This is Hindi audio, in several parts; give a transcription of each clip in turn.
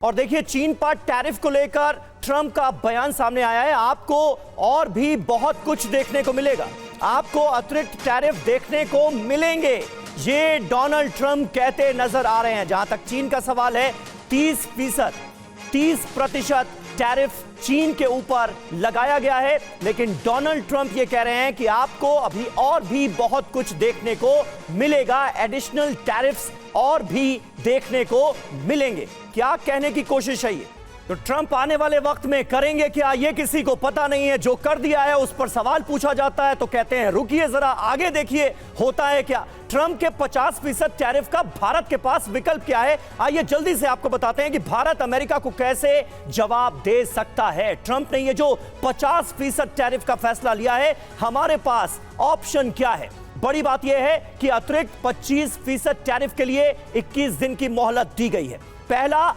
और देखिए चीन पर टैरिफ को लेकर ट्रंप का बयान सामने आया है। आपको और भी बहुत कुछ देखने को मिलेगा, आपको अतिरिक्त टैरिफ देखने को मिलेंगे, ये डोनाल्ड ट्रंप कहते नजर आ रहे हैं। जहां तक चीन का सवाल है, 30% टैरिफ चीन के ऊपर लगाया गया है, लेकिन डोनाल्ड ट्रंप ये कह रहे हैं कि आपको अभी और भी बहुत कुछ देखने को मिलेगा, एडिशनल टैरिफ्स और भी देखने को मिलेंगे। क्या कहने की कोशिश है ये? तो ट्रंप आने वाले वक्त में करेंगे क्या, ये किसी को पता नहीं है। जो कर दिया है उस पर सवाल पूछा जाता है तो कहते हैं रुकिए जरा आगे देखिए होता है क्या। ट्रंप के 50% टैरिफ का भारत के पास विकल्प क्या है, आइए जल्दी से आपको बताते हैं कि भारत अमेरिका को कैसे जवाब दे सकता है। ट्रंप ने ये जो 50% टैरिफ का फैसला लिया है, हमारे पास ऑप्शन क्या है। बड़ी बात यह है कि अतिरिक्त 25% टैरिफ के लिए 21 दिन की मोहलत दी गई है। पहला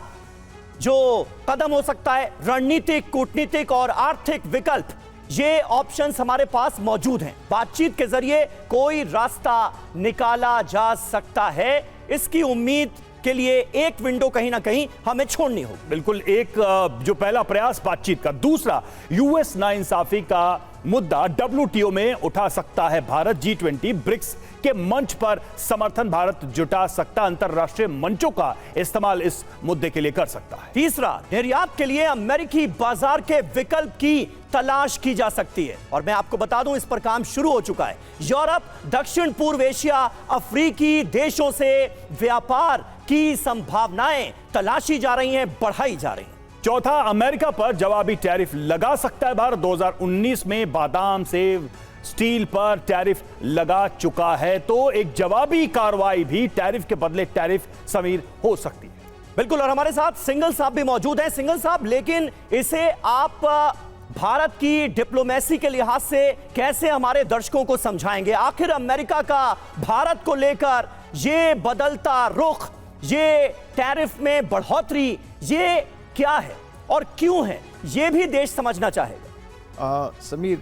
जो कदम हो सकता है, रणनीतिक, कूटनीतिक और आर्थिक विकल्प, ये ऑप्शंस हमारे पास मौजूद हैं। बातचीत के जरिए कोई रास्ता निकाला जा सकता है, इसकी उम्मीद के लिए एक विंडो कहीं ना कहीं हमें छोड़नी होगी। बिल्कुल, एक जो पहला प्रयास बातचीत का। दूसरा, यूएस नाइंसाफी का मुद्दा WTO में उठा सकता है भारत। G20 ब्रिक्स के मंच पर समर्थन भारत जुटा सकता, अंतरराष्ट्रीय मंचों का इस्तेमाल इस मुद्दे के लिए कर सकता है। तीसरा, निर्यात के लिए अमेरिकी बाजार के विकल्प की तलाश की जा सकती है, और मैं आपको बता दूं इस पर काम शुरू हो चुका है। यूरोप, दक्षिण पूर्व एशिया, अफ्रीकी देशों से व्यापार की संभावनाएं तलाशी जा रही हैं, बढ़ाई जा रही हैं। चौथा, अमेरिका पर जवाबी टैरिफ लगा सकता है भारत। 2019 में बादाम, सेब, स्टील पर टैरिफ लगा चुका है, तो एक जवाबी कार्रवाई भी टैरिफ के बदले टैरिफ समीर हो सकती है। बिल्कुल, और हमारे साथ सिंघल साहब भी मौजूद हैं। सिंघल साहब, लेकिन इसे आप भारत की डिप्लोमेसी के लिहाज से कैसे हमारे दर्शकों को समझाएंगे? आखिर अमेरिका का भारत को लेकर ये बदलता रुख, ये टैरिफ में बढ़ोतरी, ये क्या है और क्यों है, ये भी देश समझना चाहेगा। समीर,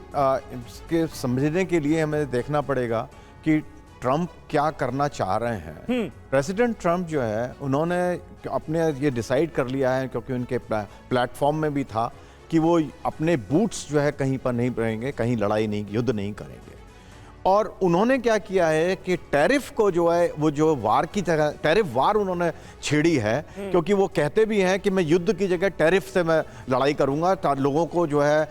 इसके समझने के लिए हमें देखना पड़ेगा कि ट्रंप क्या करना चाह रहे हैं। प्रेसिडेंट ट्रंप जो है, उन्होंने अपने ये डिसाइड कर लिया है, क्योंकि उनके प्लेटफॉर्म में भी था कि वो अपने बूट्स जो है कहीं पर नहीं रहेंगे, कहीं लड़ाई नहीं, युद्ध नहीं करेंगे। और उन्होंने क्या किया है कि टैरिफ को जो है, वो जो वार की तरह टैरिफ वार उन्होंने छेड़ी है, क्योंकि वो कहते भी हैं कि मैं युद्ध की जगह टैरिफ से मैं लड़ाई करूंगा, लोगों को जो है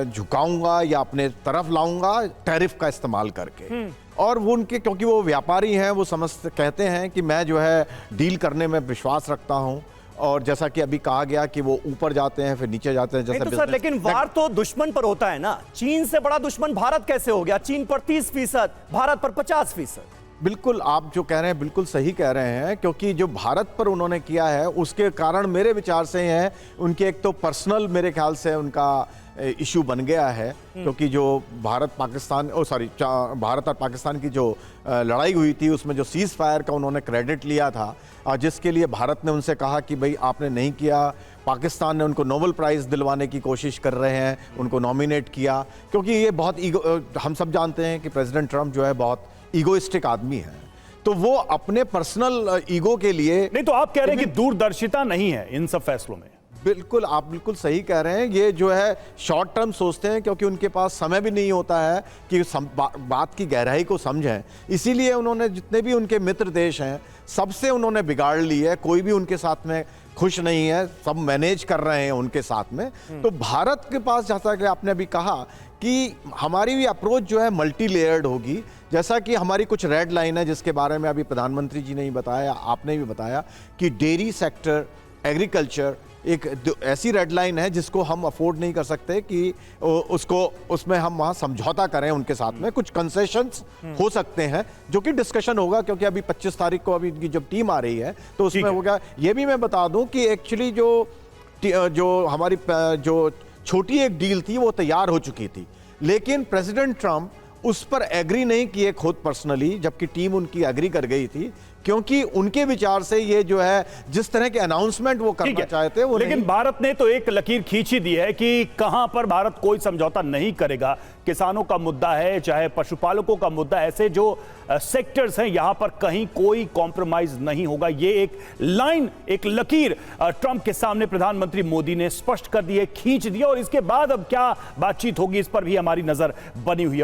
झुकाऊंगा या अपने तरफ लाऊंगा टैरिफ का इस्तेमाल करके। और वो उनके, क्योंकि वो व्यापारी हैं, वो कहते हैं कि मैं जो है डील करने में विश्वास रखता हूँ। और जैसा कि अभी कहा गया कि वो ऊपर जाते हैं फिर नीचे जाते हैं, जैसे तो सर, लेकिन वार तो दुश्मन पर होता है ना। चीन से बड़ा दुश्मन भारत कैसे हो गया? चीन पर 30%, भारत पर 50%। बिल्कुल, आप जो कह रहे हैं बिल्कुल सही कह रहे हैं, क्योंकि जो भारत पर उन्होंने किया है उसके कारण मेरे विचार से है, उनके एक तो पर्सनल मेरे ख्याल से उनका इशू बन गया है, क्योंकि जो भारत और पाकिस्तान की जो लड़ाई हुई थी, उसमें जो सीज फायर का उन्होंने क्रेडिट लिया था, जिसके लिए भारत ने उनसे कहा कि भाई आपने नहीं किया। पाकिस्तान ने उनको नोबेल प्राइज़ दिलवाने की कोशिश कर रहे हैं, उनको नॉमिनेट किया, क्योंकि ये बहुत हम सब जानते हैं कि प्रेसिडेंट ट्रंप जो है बहुत ईगोइस्टिक आदमी है, तो वो अपने पर्सनल ईगो के लिए। नहीं, तो आप कह रहे हैं कि दूरदर्शिता नहीं है इन सब फैसलों में। बिल्कुल, आप बिल्कुल सही कह रहे हैं। ये जो है शॉर्ट टर्म सोचते हैं, क्योंकि उनके पास समय भी नहीं होता है कि बात की गहराई को समझें। इसीलिए उन्होंने जितने भी उनके मित्र देश हैं, सबसे उन्होंने बिगाड़ ली है। कोई भी उनके साथ में खुश नहीं है, सब मैनेज कर रहे हैं उनके साथ में। तो भारत के पास, जैसा कि आपने अभी कहा कि हमारी भी अप्रोच जो है मल्टी लेयर्ड होगी। जैसा कि हमारी कुछ रेड लाइन है, जिसके बारे में अभी प्रधानमंत्री जी ने ही बताया, आपने भी बताया कि डेयरी सेक्टर, एग्रीकल्चर एक ऐसी रेड लाइन है जिसको हम अफोर्ड नहीं कर सकते कि उसमें हम वहाँ समझौता करें उनके साथ में। कुछ कंसेशंस हो सकते हैं, जो कि डिस्कशन होगा, क्योंकि अभी 25 तारीख को अभी इनकी जब टीम आ रही है तो उसमें होगा। ये भी मैं बता दूं कि एक्चुअली जो हमारी जो छोटी एक डील थी वो तैयार हो चुकी थी, लेकिन प्रेसिडेंट ट्रंप उस पर एग्री नहीं किए खुद पर्सनली, जबकि टीम उनकी एग्री कर गई थी, क्योंकि उनके विचार से ये जो है जिस तरह के अनाउंसमेंट वो करना चाहते वो लेकिन भारत ने तो एक लकीर खींची दी है कि कहां पर भारत कोई समझौता नहीं करेगा। किसानों का मुद्दा है, चाहे पशुपालकों का मुद्दा, ऐसे जो सेक्टर्स हैं यहां पर कहीं कोई कॉम्प्रोमाइज नहीं होगा। ये एक लाइन, एक लकीर ट्रंप के सामने प्रधानमंत्री मोदी ने स्पष्ट कर दी है, खींच दिया। और इसके बाद अब क्या बातचीत होगी इस पर भी हमारी नजर बनी हुई है।